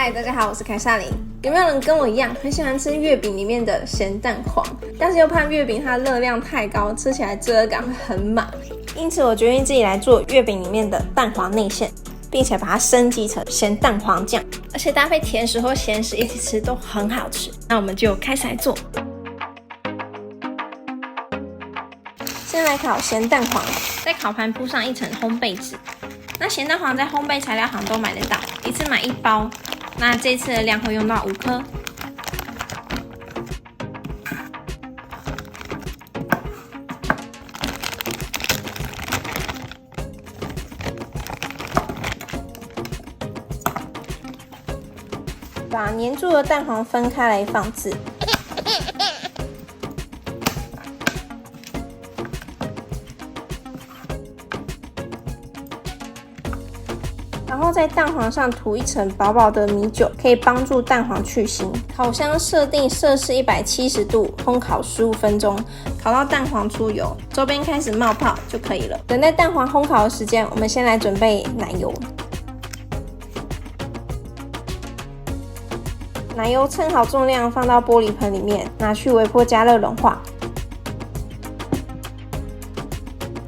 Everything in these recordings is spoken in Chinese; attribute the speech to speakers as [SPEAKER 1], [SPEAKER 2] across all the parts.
[SPEAKER 1] 嗨，大家好，我是凯撒琳。有没有人跟我一样很喜欢吃月饼里面的咸蛋黄，但是又怕月饼它的热量太高，吃起来罪恶感会很满？因此我决定自己来做月饼里面的蛋黄内馅，并且把它升级成咸蛋黄酱，而且搭配甜食或咸食一起吃都很好吃。那我们就开始来做。先来烤咸蛋黄，在烤盘铺上一层烘焙纸。那咸蛋黄在烘焙材料行都买得到，一次买1包。那这次的量会用到5颗。把粘住的蛋黄分开来放置。然后在蛋黄上涂一层薄薄的米酒，可以帮助蛋黄去腥。烤箱设定摄氏170度，烘烤15分钟，烤到蛋黄出油，周边开始冒泡就可以了。等待蛋黄烘烤的时间，我们先来准备奶油。奶油称好重量，放到玻璃盆里面，拿去微波加热融化。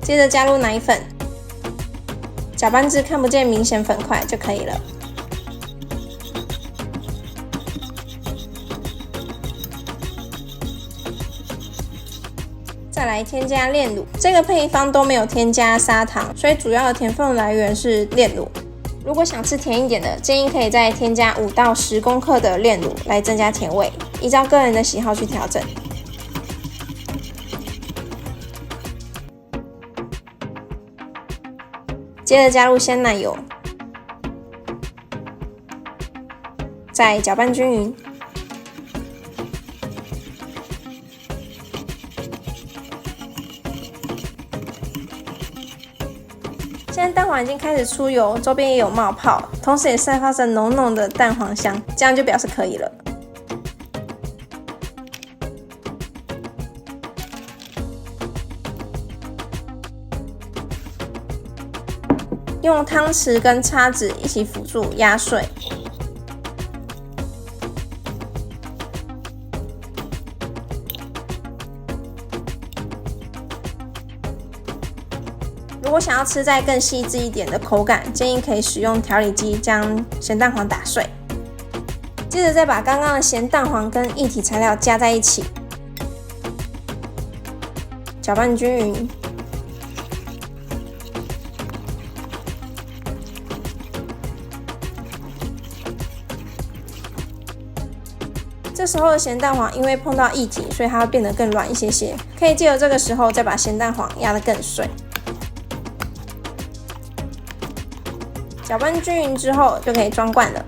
[SPEAKER 1] 接着加入奶粉。搅拌至看不见明显粉块就可以了。再来添加炼乳，这个配方都没有添加砂糖，所以主要的甜分来源是炼乳。如果想吃甜一点的，建议可以再添加5到10公克的炼乳来增加甜味，依照个人的喜好去调整。接着加入鲜奶油，再搅拌均匀。现在蛋黄已经开始出油，周边也有冒泡，同时也散发着浓浓的蛋黄香，这样就表示可以了。用汤匙跟叉子一起辅助压碎。如果想要吃再更细致一点的口感，建议可以使用调理机将咸蛋黄打碎。接着再把刚刚的咸蛋黄跟液体材料加在一起，搅拌均匀。这时候的咸蛋黄因为碰到液体，所以它会变得更软一些些。可以借由这个时候再把咸蛋黄压得更碎。搅拌均匀之后就可以装罐了。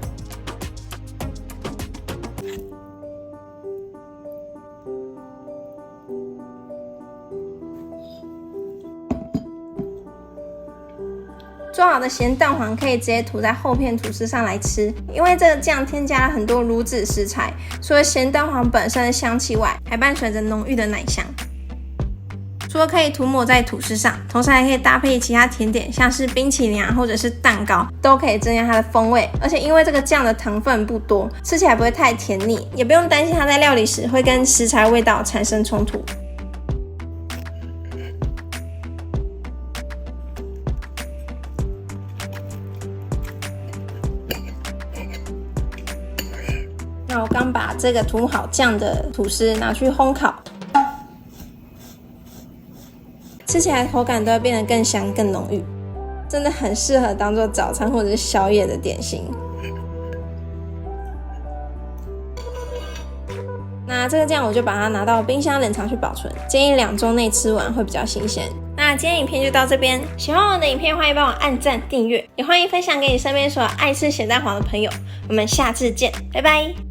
[SPEAKER 1] 做好的咸蛋黄可以直接涂在厚片吐司上来吃，因为这个酱添加了很多乳脂食材，除了咸蛋黄本身的香气外，还伴随着浓郁的奶香。除了可以涂抹在吐司上，同时还可以搭配其他甜点，像是冰淇淋或者是蛋糕，都可以增加它的风味。而且因为这个酱的糖分不多，吃起来不会太甜腻，也不用担心它在料理时会跟食材味道产生冲突。那我刚把这个涂好酱的吐司拿去烘烤，吃起来口感都会变得更香更浓郁，真的很适合当做早餐或者是宵夜的点心。那这个酱我就把它拿到冰箱冷藏去保存，建议2周内吃完会比较新鲜。那今天影片就到这边，喜欢我的影片欢迎帮我按赞订阅，也欢迎分享给你身边所有爱吃咸蛋黄的朋友。我们下次见，拜拜。